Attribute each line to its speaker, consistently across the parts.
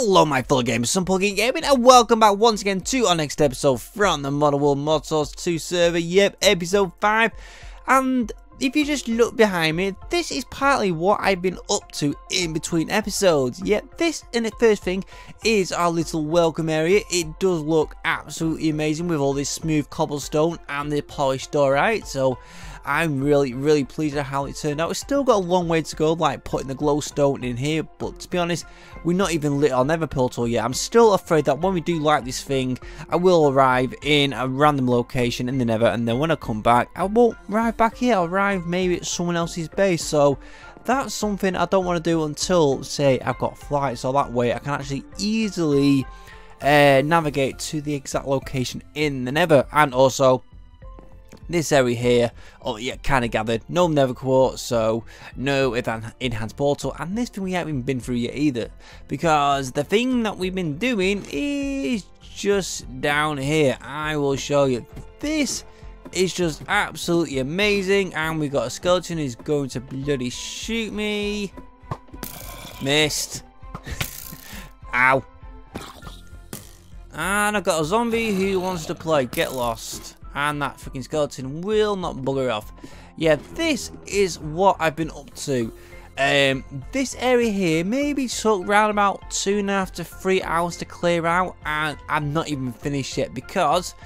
Speaker 1: Hello my fellow gamers, some Geek Gaming, and welcome back once again to our next episode from the Modern World Modsauce 2 server, episode 5. And if you just look behind me, this is partly what I've been up to in between episodes. This and the first thing is our little welcome area. It does look absolutely amazing with all this smooth cobblestone and the polished door, right? So I'm really pleased at how it turned out. It's still got a long way to go, like putting the glowstone in here, but to be honest, we're not even lit on Nether portal yet. I'm still afraid that when we do light this thing, I will arrive in a random location in the Nether, and then when I come back, I won't arrive back here. I'll arrive maybe at someone else's base. So that's something I don't want to do until, say, I've got flight, so that way I can actually easily navigate to the exact location in the Nether. And also, this area here, kind of gathered, no nether quartz, so no enhanced portal, and this thing we haven't even been through yet either, because the thing that we've been doing is just down here. I will show you. This is just absolutely amazing, and we've got a skeleton who's going to bloody shoot me. Missed. Ow. And I've got a zombie who wants to play. Get lost. And that freaking skeleton will not bugger off. This is what I've been up to. This area here maybe took around about 2.5 to 3 hours to clear out, and I'm not even finished yet because,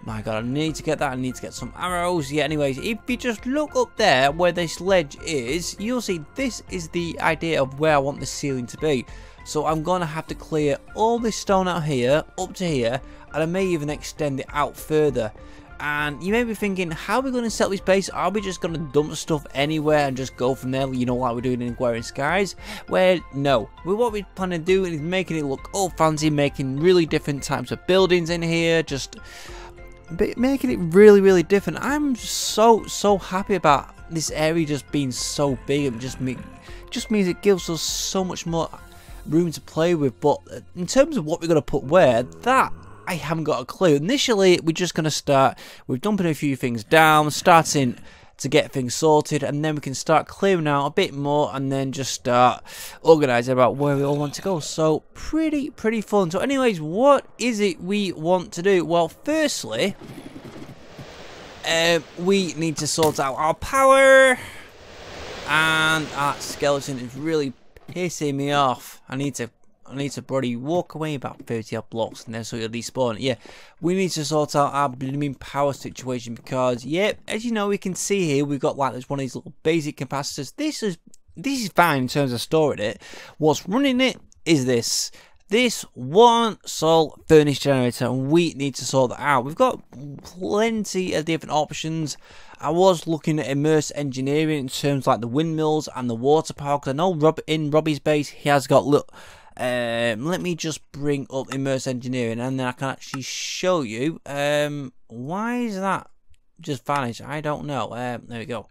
Speaker 1: my god, I need to get that. I need to get some arrows. Anyways, if you just look up there where this ledge is, you'll see this is the idea of where I want the ceiling to be. So I'm gonna have to clear all this stone out here up to here, and I may even extend it out further. And you may be thinking, how are we going to set this base? Are we just going to dump stuff anywhere and just go from there, you know, like we're doing in Aquarian Skies? Well, no. What we plan to do is making it look all fancy, making really different types of buildings in here, just making it really different. I'm so happy about this area just being so big. It just means it gives us so much more room to play with. But in terms of what we're going to put where, that I haven't got a clue. Initially, we're just going to start with dumping a few things down, starting to get things sorted, and then we can start clearing out a bit more, and then just start organising about where we all want to go. So, pretty fun. So, anyways, what is it we want to do? Well, firstly, we need to sort out our power, and our skeleton is really pissing me off. I need to bloody walk away about 30 odd blocks and then so you'll despawn. We need to sort out our blooming power situation because, as you know, we can see here we've got like there's one of these little basic capacitors. This is fine in terms of storing it. What's running it is this one sole furnace generator, and we need to sort that out. We've got plenty of different options. I was looking at immerse engineering in terms like the windmills and the water power, because I know in Robbie's base he has got little. Let me just bring up immerse engineering and then I can actually show you. Why is that just vanished? I don't know. There we go.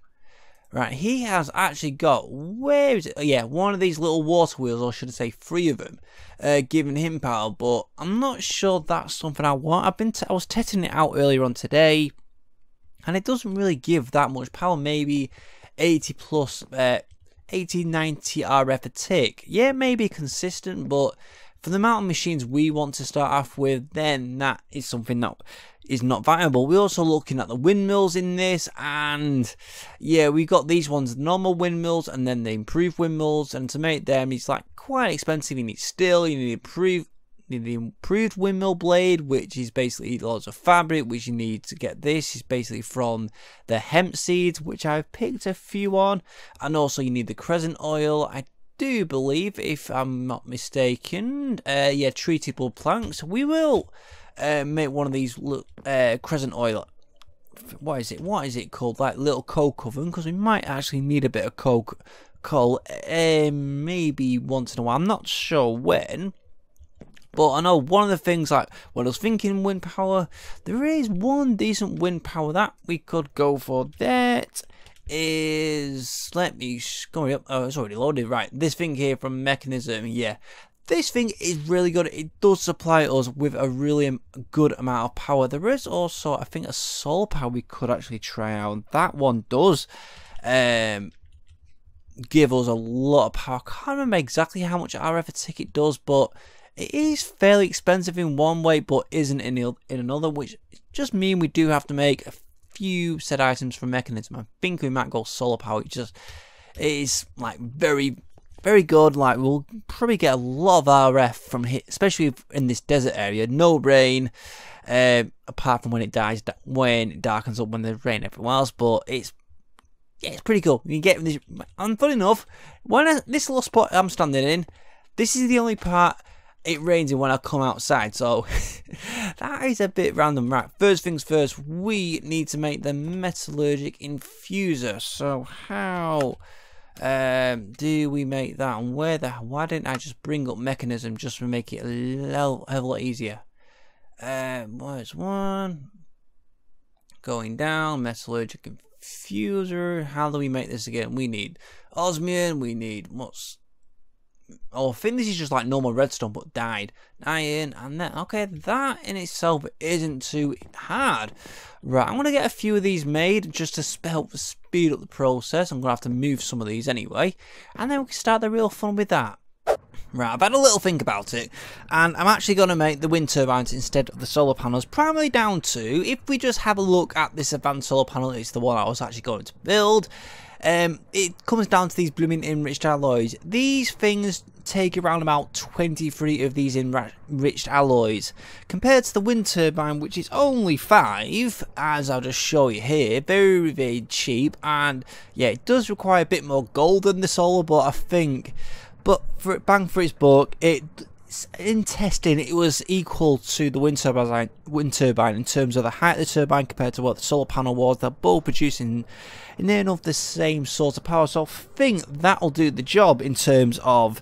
Speaker 1: Right, he has actually got, where is it? One of these little water wheels, or should I say 3 of them, giving him power, but I'm not sure that's something I want. I was testing it out earlier on today, and it doesn't really give that much power. Maybe 80 plus 80-90 RF a tick. Maybe consistent, but for the amount of machines we want to start off with, then that is something that is not viable. We're also looking at the windmills in this, and we got these ones, normal windmills, and then the improved windmills, and to make them, it's like quite expensive. You need steel, you need the improved windmill blade, which is basically lots of fabric, which you need to get. This is basically from the hemp seeds, which I've picked a few on, and also you need the crescent oil. I do believe, if I'm not mistaken, treatable planks. We will make one of these crescent oil. What is it called? Like little coke oven, because we might actually need a bit of coal, maybe once in a while. I'm not sure when. But I know one of the things, like when I was thinking wind power, there is one decent wind power that we could go for. That is, let me go up. Oh, it's already loaded. Right, this thing here from Mechanism. This thing is really good. It does supply us with a really good amount of power. There is also, I think, a solar power we could actually try out. That one does give us a lot of power. I can't remember exactly how much RF a tick it does, but It is fairly expensive in one way, but isn't in another, which just mean we do have to make a few said items for mechanism. I think we might go solar power. It is like very good. Like we'll probably get a lot of RF from here, especially in this desert area. No rain, apart from when it darkens up when there's rain everywhere else. But it's pretty cool. You can get this, and funny enough, this little spot I'm standing in, this is the only part it rains in when I come outside, so that is a bit random. Right, first things first, we need to make the metallurgic infuser. So how do we make that, and why didn't I just bring up mechanism just to make it a lot easier? Where's one? Going down, metallurgic infuser. How do we make this again? We need osmium, we need I think this is just like normal redstone but dyed. Iron, and then okay, that in itself isn't too hard. Right, I'm gonna get a few of these made just to help speed up the process. I'm gonna have to move some of these anyway, and then we can start the real fun with that. Right, I've had a little think about it, and I'm actually going to make the wind turbines instead of the solar panels, primarily down to, if we just have a look at this advanced solar panel, it's the one I was actually going to build. It comes down to these blooming enriched alloys. These things take around about 23 of these enriched alloys, compared to the wind turbine, which is only 5, as I'll just show you here. Very cheap, and yeah, it does require a bit more gold than the solar, but I think... But for bang for its buck, in testing it was equal to the wind turbine in terms of the height of the turbine compared to what the solar panel was. They're both producing near enough the same sort of power, so I think that'll do the job in terms of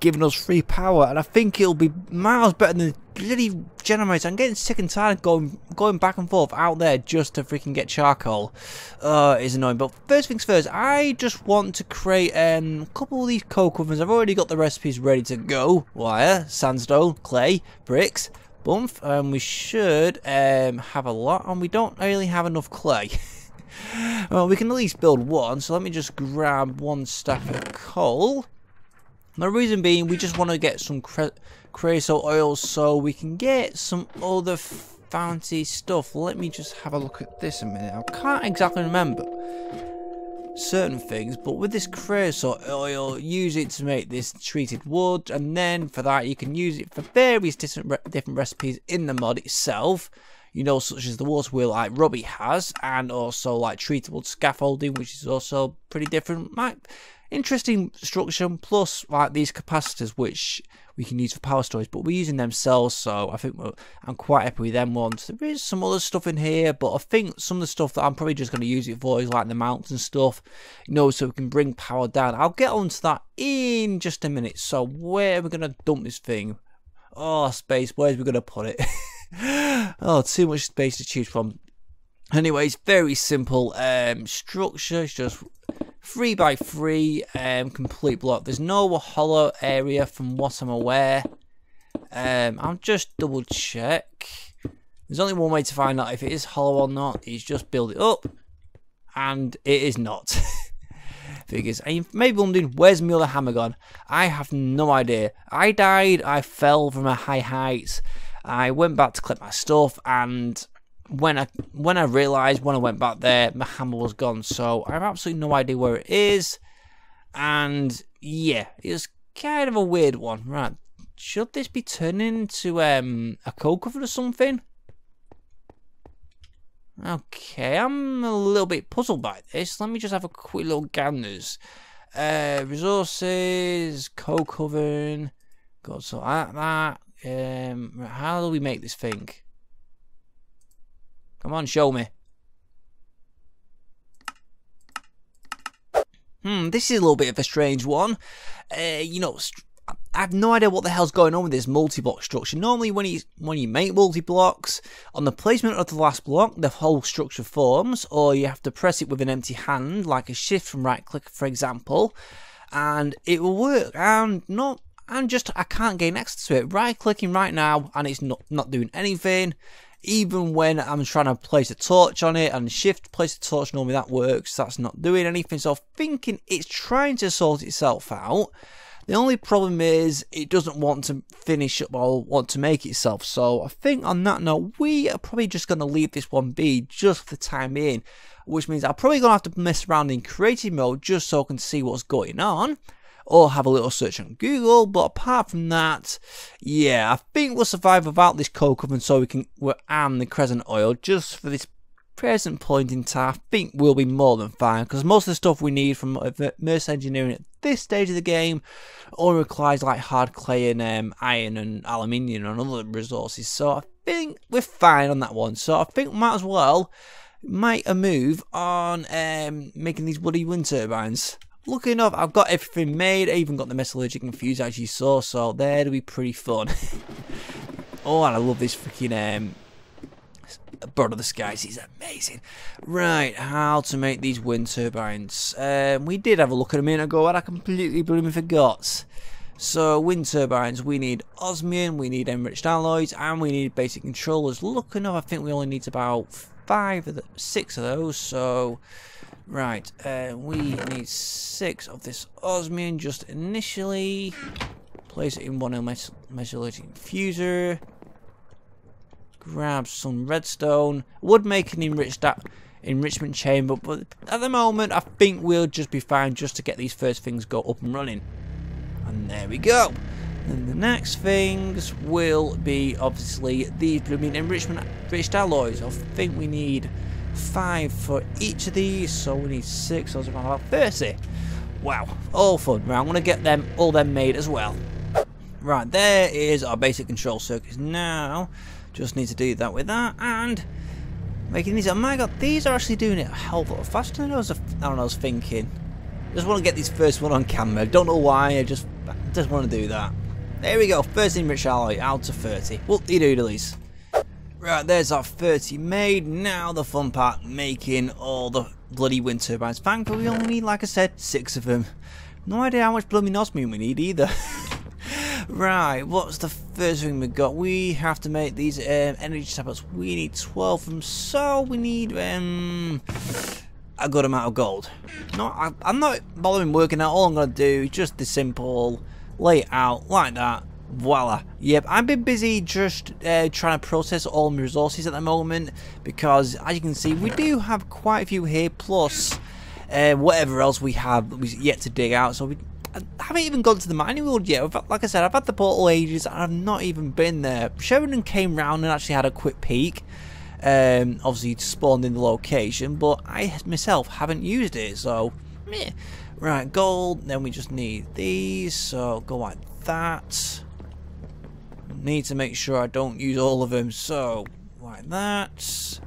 Speaker 1: giving us free power, and I think it'll be miles better than the bloody generator. I'm getting sick and tired of going back and forth out there just to freaking get charcoal. It's annoying. But first things first, I just want to create a couple of these coke ovens. I've already got the recipes ready to go. Wire, sandstone, clay, bricks, bump, and we should have a lot, and we don't really have enough clay. Well, we can at least build one, so let me just grab one stack of coal. The reason being, we just want to get some creosote oil so we can get some other fancy stuff. Let me just have a look at this a minute. I can't exactly remember certain things, but with this creosote oil, use it to make this treated wood, and then for that you can use it for various different recipes in the mod itself. You know, such as the water wheel like Robbie has, and also like treatable scaffolding, which is also pretty different. Interesting structure, plus like these capacitors which we can use for power storage, but we're using them cells, so I think I'm quite happy with them ones. There is some other stuff in here, but I think some of the stuff that I'm probably just going to use it for is like the mounts and stuff, you know, so we can bring power down. I'll get onto that in just a minute. So where are we going to dump this thing? Oh, space, where's we going to put it? Oh, too much space to choose from. Anyways, very simple structure. It's just 3 by 3 complete block. There's no hollow area from what I'm aware. I'll just double check. There's only one way to find out if it is hollow or not, is just build it up, and it is not. Figures. And maybe wondering, where's my other hammer gone? I have no idea. I died, I fell from a high height, I went back to collect my stuff, and when I realised when I went back there, my hammer was gone. So I have absolutely no idea where it is, and yeah, it's kind of a weird one. Right, should this be turning into a coke oven or something? Okay, I'm a little bit puzzled by this. Let me just have a quick little ganders. Resources, coke oven, got so like that. How do we make this thing? Come on, show me. This is a little bit of a strange one. You know, I have no idea what the hell's going on with this multi-block structure. Normally when you make multi-blocks, on the placement of the last block, the whole structure forms, or you have to press it with an empty hand, like a shift from right click, for example, and it will work. I can't gain access to it. Right clicking right now, and it's not doing anything. Even when I'm trying to place a torch on it and shift place a torch, normally that works. That's not doing anything. So I'm thinking it's trying to sort itself out. The only problem is it doesn't want to finish up or want to make itself. So I think on that note, we are probably just going to leave this one be just for the time being, which means I'm probably going to have to mess around in creative mode just so I can see what's going on, or have a little search on Google. But apart from that, yeah, I think we'll survive without this coke oven, so we can and the crescent oil just for this present point in time. I think we'll be more than fine, because most of the stuff we need from immersive engineering at this stage of the game only requires like hard clay and iron and aluminium and other resources. So I think we're fine on that one. So I think we might as well make a move on making these bloody wind turbines. Lucky enough, I've got everything made. I even got the metallurgic infused, as you saw, so that'll be pretty fun. Oh, and I love this freaking Bird of the Skies, he's amazing. Right, how to make these wind turbines. We did have a look at a minute ago, and I completely blooming forgot. So, wind turbines, we need osmium, we need enriched alloys, and we need basic controllers. Look enough, I think we only need about 6 of those, so... Right, we need 6 of this osmium just initially. Place it in one metallurgic infuser. Grab some redstone. Would make an enrichment chamber, but at the moment I think we'll just be fine just to get these first things go up and running. And there we go. And the next things will be obviously these blooming enriched alloys. I think we need 5 for each of these, so we need 6, so it's around about 30. Wow, all fun. Right, I'm going to get all them made as well. Right, there is our basic control circuits. Now, just need to do that with that, and making these. Oh my god, these are actually doing it a hell of a lot faster than I was thinking. Just want to get this first one on camera. Don't know why, I just want to do that. There we go, first enriched alloy out to 30. Whoop-de-doodlies. Right, there's our 30 made. Now the fun part, making all the bloody wind turbines. Thankfully, we only need, like I said, 6 of them. No idea how much blooming osmium we need either. Right, what's the first thing we got? We have to make these energy tablets. We need 12 of them, so we need a good amount of gold. No, I'm not bothering working out. All I'm going to do is just the simple lay it out like that. Voila. Yep, I've been busy just trying to process all my resources at the moment, because as you can see we do have quite a few here, plus whatever else we have yet to dig out. So I haven't even gone to the mining world yet. Like I said, I've had the portal ages and I've not even been there. Sheridan came round and actually had a quick peek. Obviously spawned in the location, but I myself haven't used it, so meh. Right, gold, then we just need these, so go like that. Need to make sure I don't use all of them, so like that.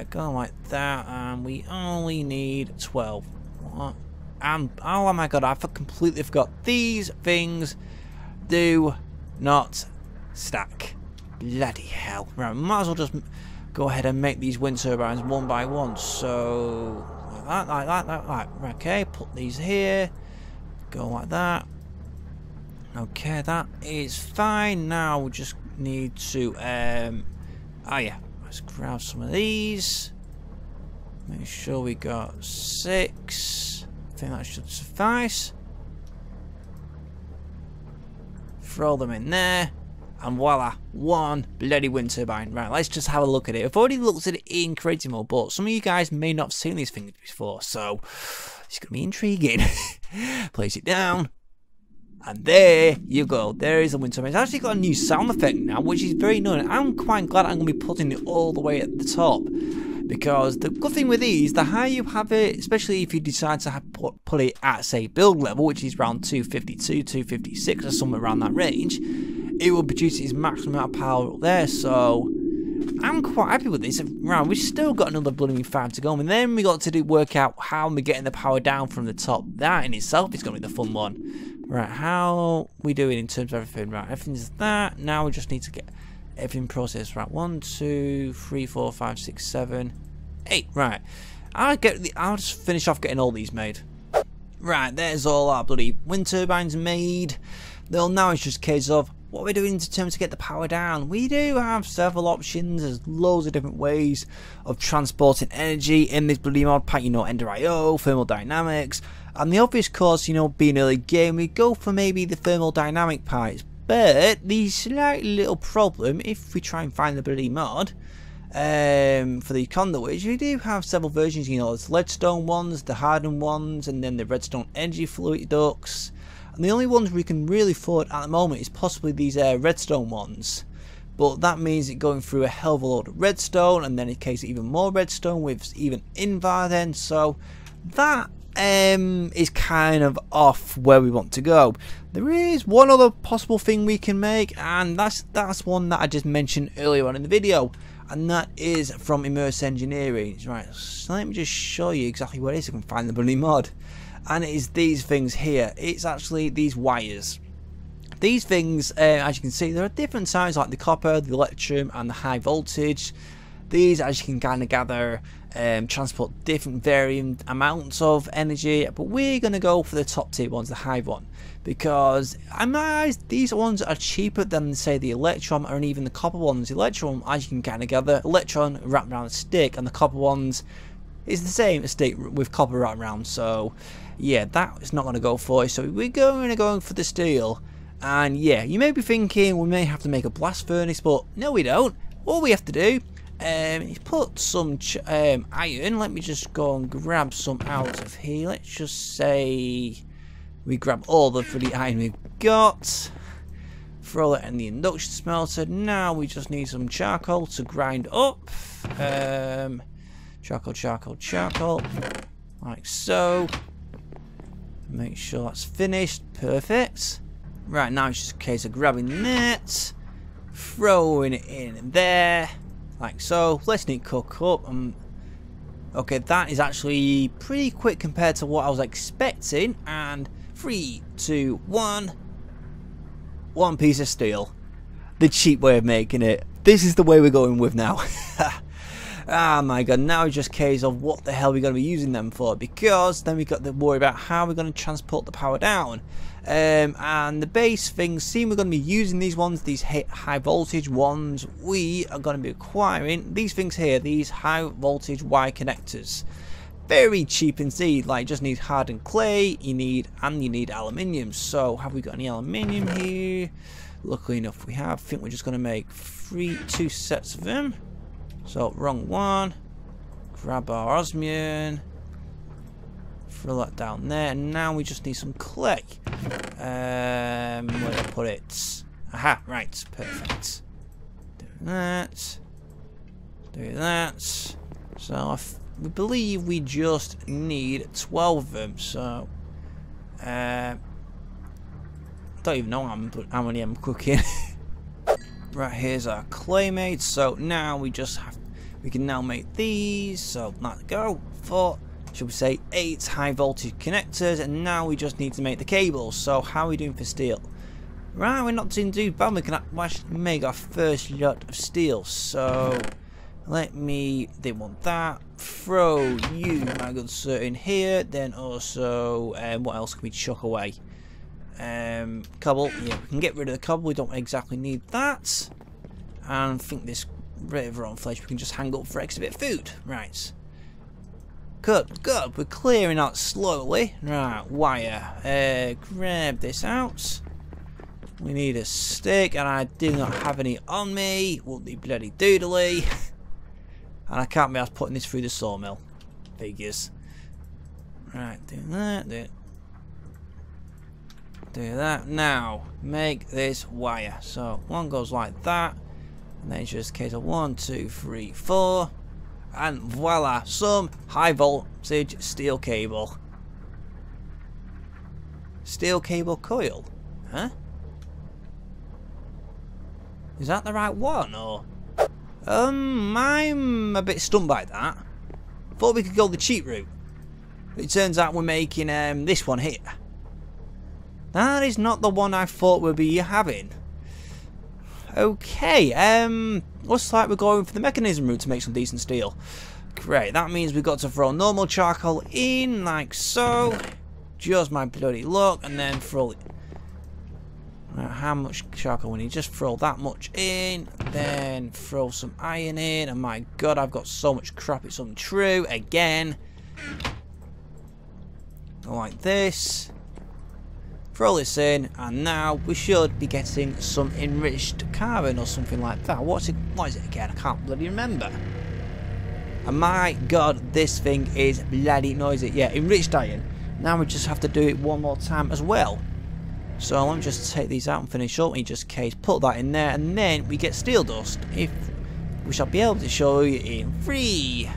Speaker 1: Go like that, and we only need 12. What? Oh my god, I completely forgot. These things do not stack. Bloody hell. Right, might as well just go ahead and make these wind turbines one by one. So like that. Okay, put these here. Go like that. Okay, that is fine. Now we just need to oh yeah, let's grab some of these. Make sure we got 6. I think that should suffice. Throw them in there. And voila, one bloody wind turbine. Right, let's just have a look at it. I've already looked at it in creative mode, but some of you guys may not have seen these things before, so it's going to be intriguing. Place it down. And there you go. There is a wind turbine. It's actually got a new sound effect now, which is very nice. I'm quite glad I'm going to be putting it all the way at the top, because the good thing with these, the higher you have it, especially if you decide to put it at, say, build level, which is around 252, 256 or somewhere around that range, it will produce its maximum amount of power up there. So I'm quite happy with this. Right, we've still got another bloody 5 to go, and then we got to work out how we're getting the power down from the top. That in itself is going to be the fun one. Right, how we doing in terms of everything? Right, everything's that. Now we just need to get everything processed. Right, 1, 2, 3, 4, 5, 6, 7, 8. Right, I'll just finish off getting all these made. Right, there's all our bloody wind turbines made. Well, now it's just a case of what we're doing in terms to get the power down. We do have several options. There's loads of different ways of transporting energy in this bloody mod pack. You know, Ender.io, thermodynamics, And the obvious course, you know, being early game, we go for maybe the thermodynamic pipes. But the slight little problem, if we try and find the bloody mod for the conduits, we do have several versions. You know, there's leadstone ones, the hardened ones, and then the redstone energy fluid ducts. And the only ones we can really afford at the moment is possibly these redstone ones. But that means it going through a hell of a load of redstone, and then in case even more redstone with even invar then. So that is kind of off where we want to go. There is one other possible thing we can make, and that's one that I just mentioned earlier on in the video, and that is from Immerse Engineering. Right, so let me just show you exactly what it is. I can find the bloody mod, and it is these things here. It's actually these wires. These things, as you can see, there are different sizes, like the copper, the electrum, and the high voltage. These, as you can kind of gather, transport different varying amounts of energy, but we're going to go for the top tier ones, the high one, because in my eyes these ones are cheaper than, say, the electron or even the copper ones. The electron, as you can kind of gather, electron wrapped around a stick, and the copper ones is the same, a stick with copper wrapped around. So yeah, that is not going to go for it. So we're going to go for the steel. And yeah, you may be thinking we may have to make a blast furnace, but no, we don't. All we have to do is put some iron. Let me just go and grab some out of here. Let's just say we grab all the pretty iron we've got, throw it in the induction smelter. Now we just need some charcoal to grind up. Charcoal, like so. Make sure that's finished. Perfect. Right, now it's just a case of grabbing that, throwing it in there, like so. Letting it cook up. Okay, that is actually pretty quick compared to what I was expecting. And 3, 2, 1. One piece of steel. The cheap way of making it. This is the way we're going with now. Oh my god, now it's just a case of what the hell we're going to be using them for, because then we've got to worry about how we're going to transport the power down. And the base things, seeing we're going to be using these ones, these high voltage ones, we are going to be acquiring these things here, these high voltage wire connectors. Very cheap indeed, like just need hardened clay, you need aluminium. So have we got any aluminium here? Luckily enough we have. I think we're just going to make 2 sets of them. So wrong one. Grab our osmium. Throw that down there, and now we just need some clay. Where did I put it? Aha, right, perfect. Do that. Do that. So we believe we just need 12 of them. So I don't even know how many I'm cooking. Right, here's our clay made. So now we can now make these. So let's go for, should we say, 8 high voltage connectors, and now we just need to make the cables. So how are we doing for steel? Right, we're not doing too bad. We can actually make our first lot of steel. So they want that. Throw you, my good sir, in here. Then also, what else can we chuck away? Cobble. Yeah, we can get rid of the cobble. We don't exactly need that. And I think this river on flesh we can just hang up for extra bit of food. Right. Good. We're clearing out slowly. Right, wire. Grab this out. We need a stick, and I do not have any on me. Won't be bloody doodly. And I can't be asked putting this through the sawmill. Figures. Right, do that. Do that. Now, make this wire. So, one goes like that. And then it's just a case of 1, 2, 3, 4. And voila, some high voltage steel cable. Steel cable coil? Huh? Is that the right one, or? I'm a bit stunned by that. Thought we could go the cheap route. It turns out we're making this one here. That is not the one I thought we'd be having. Okay, looks like we're going for the mechanism route to make some decent steel. Great, that means we've got to throw normal charcoal in, like so. Just my bloody luck, and then throw it. How much charcoal we need? Just throw that much in, then throw some iron in, and my god, I've got so much crap, it's untrue, again. Go like this. Throw this in, and now we should be getting some enriched carbon or something like that. What is it again? I can't bloody remember. And my god, this thing is bloody noisy. Yeah, enriched iron. Now we just have to do it one more time as well. So let me just take these out and finish up in just case. Put that in there, and then we get steel dust. If we shall be able to show you in 3,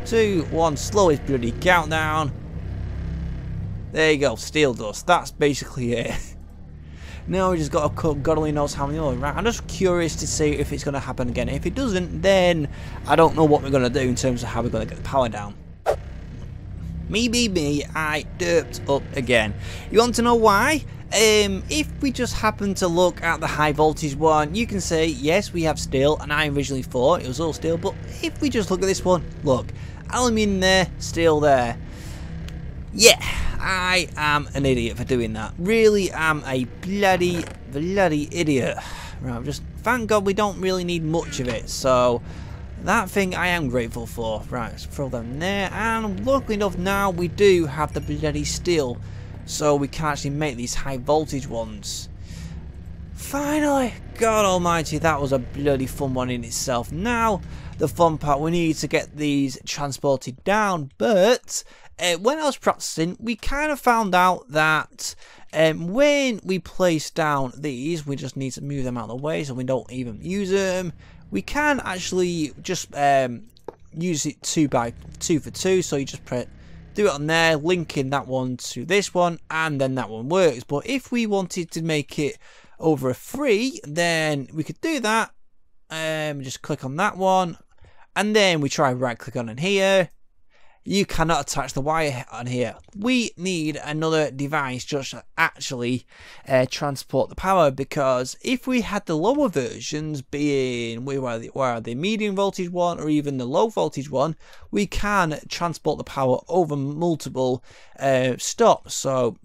Speaker 1: 2, 1. Slowest bloody countdown. There you go, steel dust. That's basically it. Now we just got to God only knows how many more. Right, I'm just curious to see if it's going to happen again. If it doesn't, then I don't know what we're going to do in terms of how we're going to get the power down. Me, I derped up again. You want to know why? If we just happen to look at the high voltage one, you can say, yes, we have steel, and I originally thought it was all steel, but if we just look at this one, look, aluminium there, steel there. Yeah, I am an idiot for doing that. Really am a bloody idiot. Right, just thank God we don't really need much of it, so that thing I am grateful for. Right, let's throw them there, and luckily enough now we do have the bloody steel, so we can actually make these high voltage ones. Finally! God almighty, that was a bloody fun one in itself. Now, the fun part, we need to get these transported down, but when I was practicing, we kind of found out that when we place down these, we just need to move them out of the way so we don't even use them. We can actually just use it 2 for 2, so you just do it on there, linking that one to this one, and then that one works. But if we wanted to make it over a 3, then we could do that. Just click on that one, and then we try right click on in here. You cannot attach the wire on here. We need another device just to actually transport the power, because if we had the lower versions being where the medium voltage one or even the low voltage one, we can transport the power over multiple stops. So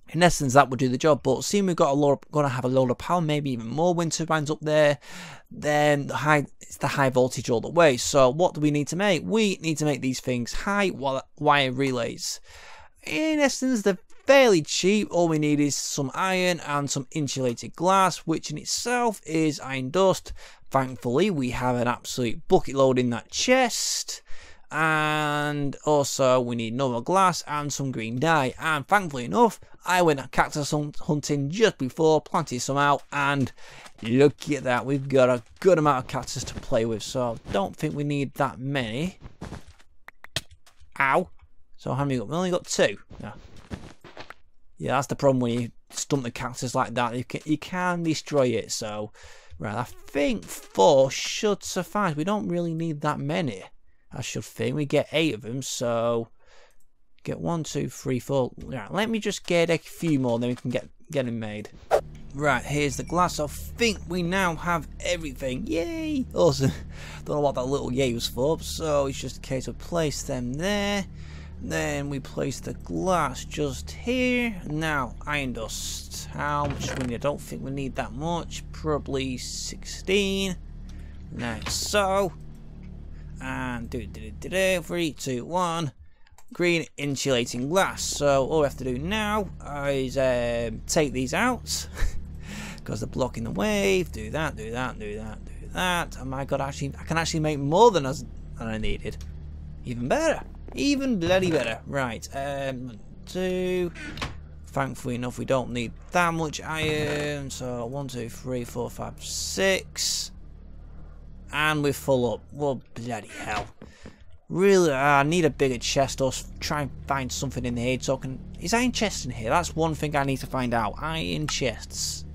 Speaker 1: in essence, that would do the job. But seeing we've got going to have a load of power, maybe even more wind turbines up there, then it's the high voltage all the way. So what do we need to make? We need to make these things high wire relays. In essence, they're fairly cheap. All we need is some iron and some insulated glass, which in itself is iron dust. Thankfully, we have an absolute bucket load in that chest. And also we need normal glass and some green dye, and thankfully enough I went cactus hunting just before, planted some out, and look at that, we've got a good amount of cactus to play with, so I don't think we need that many. Ow. So how many we got? We only got 2. Yeah, that's the problem when you stump the cactus like that, you can destroy it. So right, I think 4 should suffice. We don't really need that many. I should think we get 8 of them, so get 1, 2, 3, 4. Right, let me just get a few more, then we can get them made. Right, here's the glass. I think we now have everything. Yay! Awesome. Don't know what that little yay was for, so it's just a case of place them there. Then we place the glass just here. Now, iron dust. How much do we need? I don't think we need that much. Probably 16. Like so. And 3, 2, 1. Green insulating glass. So all we have to do now is take these out because they're blocking the wave. Do that. Oh my god! Actually, I can actually make more than I needed. Even better. Even bloody better. Right. 2. Thankfully enough, we don't need that much iron. So 1, 2, 3, 4, 5, 6. And we're full up. Well, bloody hell. Really, I need a bigger chest or try and find something in here so I can... Is iron chests in here? That's one thing I need to find out. Iron chests.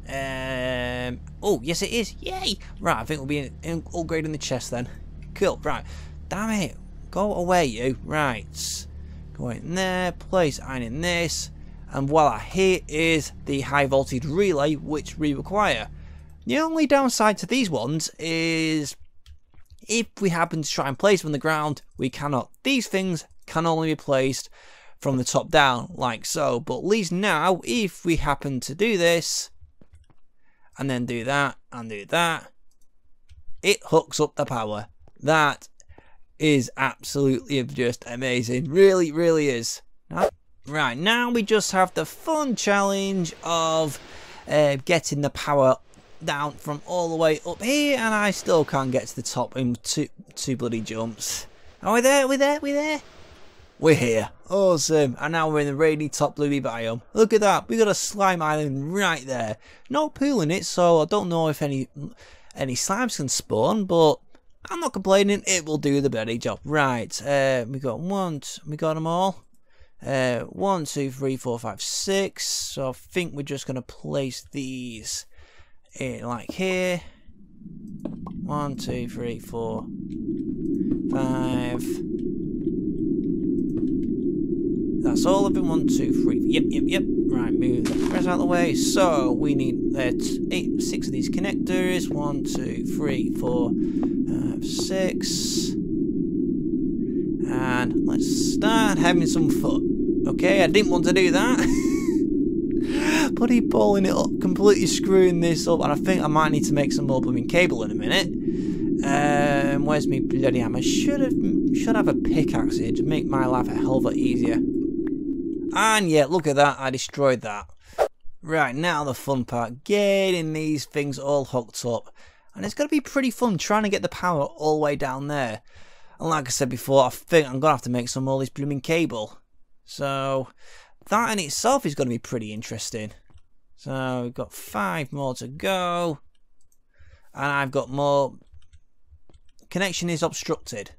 Speaker 1: Oh, yes it is. Yay! Right, I think we'll be upgrading the chest then. Cool, right. Damn it. Go away, you. Right. Go in there. Place iron in this. And voila, here is the high voltage relay which we require. The only downside to these ones is if we happen to try and place them on the ground, we cannot. These things can only be placed from the top down, like so. But at least now, if we happen to do this, and then do that, and do that, it hooks up the power. That is absolutely just amazing. Really, really is. Right, now we just have the fun challenge of getting the power down from all the way up here, and I still can't get to the top in two bloody jumps. Are we there? We're there. We're here. Awesome. And now we're in the rainy top bluey biome. Look at that. We got a slime island right there. No pool in it, so I don't know if any slimes can spawn, but I'm not complaining. It will do the bloody job. Right. We got we got them all. 1, 2, 3, 4, 5, 6. So I think we're just gonna place these in like here. 1, 2, 3, 4, 5. That's all of them. 1, 2, 3. Yep. Right, move the rest out of the way. So we need 6 of these connectors. 1, 2, 3, 4, 5, 6. And let's start having some fun. Okay, I didn't want to do that. But he's balling it up, completely screwing this up. And I think I might need to make some more blooming cable in a minute. Where's me bloody hammer? Should have a pickaxe here to make my life a hell of a lot easier. And yeah, look at that, I destroyed that. Right, now the fun part, getting these things all hooked up. And it's going to be pretty fun trying to get the power all the way down there. And like I said before, I think I'm going to have to make some more of this blooming cable. So, that in itself is going to be pretty interesting. So, we've got 5 more to go. And I've got more. Connection is obstructed.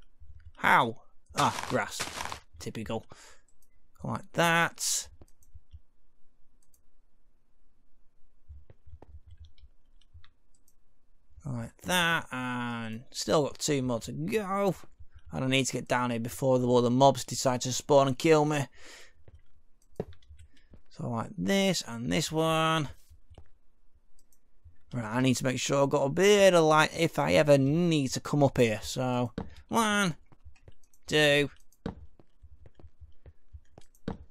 Speaker 1: How? Ah, grass. Typical. Like that. Like that. And still got 2 more to go. And I need to get down here before all the mobs decide to spawn and kill me. So like this and this one. Right, I need to make sure I've got a bit of light if I ever need to come up here. So 1, 2.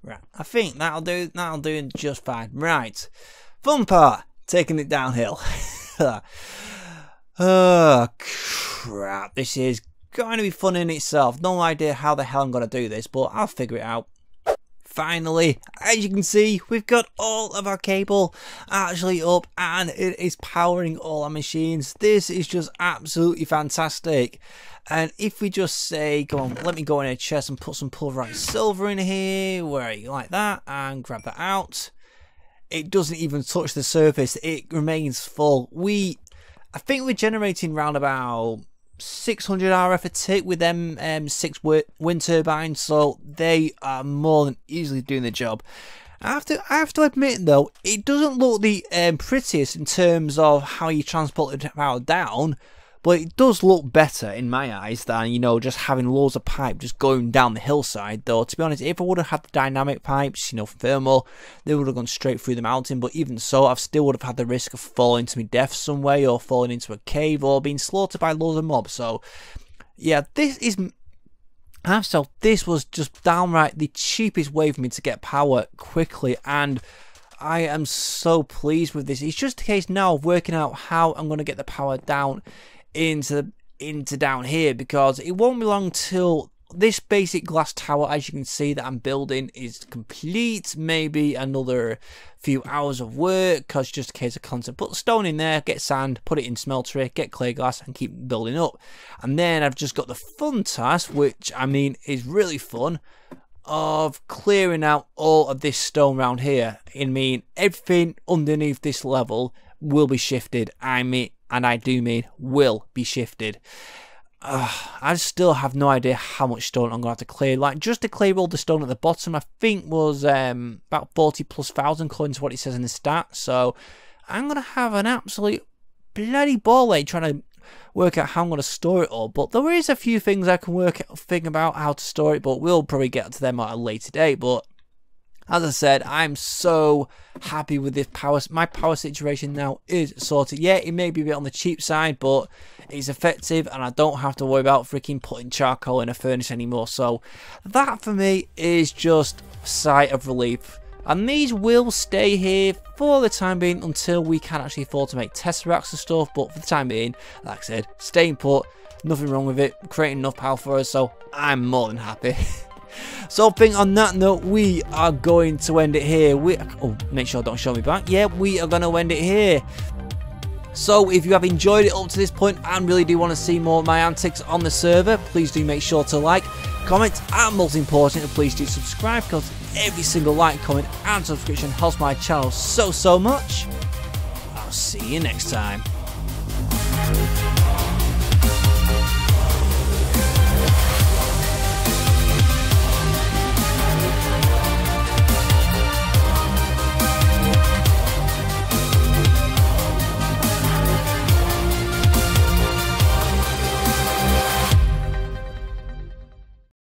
Speaker 1: Right, I think that'll do just fine. Right, fun part, taking it downhill. Oh crap, this is going to be fun in itself. No idea how the hell I'm going to do this, but I'll figure it out. Finally, as you can see, we've got all of our cable actually up and it is powering all our machines. This is just absolutely fantastic. And if we just say, go on, let me go in a chest and put some pulverized silver in here, where are you, like that, and grab that out. It doesn't even touch the surface, it remains full. I think we're generating around about 600 RF a tick with them 6 wind turbines, so they are more than easily doing the job. I have to admit though, it doesn't look the prettiest in terms of how you transport the power down, but it does look better in my eyes than, you know, just having loads of pipe just going down the hillside. Though to be honest, if I would have had the dynamic pipes, you know, thermal, they would have gone straight through the mountain. But even so, I still would have had the risk of falling to my death some way, or falling into a cave, or being slaughtered by loads of mobs. So yeah, this was just downright the cheapest way for me to get power quickly, and I am so pleased with this. It's just a case now of working out how I'm going to get the power down into down here, because it won't be long till this basic glass tower, as you can see, that I'm building is complete. Maybe another few hours of work, because just a case of constant put stone in there, get sand, put it in smeltery, get clear glass, and keep building up. And then I've just got the fun task, which I mean is really fun, of clearing out all of this stone around here. I mean, everything underneath this level will be shifted. And I do mean will be shifted. I still have no idea how much stone I'm going to have to clear. Like, just to clear all the stone at the bottom, I think was about 40,000+ according to what it says in the stats. So I'm going to have an absolute bloody ball ache trying to work out how I'm going to store it all. But there is a few things I can think about how to store it, but we'll probably get to them at a later date. But as I said, I'm so happy with this power. My power situation now is sorted. Yeah, it may be a bit on the cheap side, but it's effective, and I don't have to worry about freaking putting charcoal in a furnace anymore. So that for me is just a sigh of relief. And these will stay here for the time being until we can actually afford to make tesseracts and stuff. But for the time being, like I said, staying put. Nothing wrong with it. Creating enough power for us, so I'm more than happy. So I think on that note, we are going to end it here. Make sure I don't show me back. Yeah, we are going to end it here. So if you have enjoyed it up to this point and really do want to see more of my antics on the server, please do make sure to like, comment, and most importantly, please do subscribe, because every single like, comment, and subscription helps my channel so much. I'll see you next time.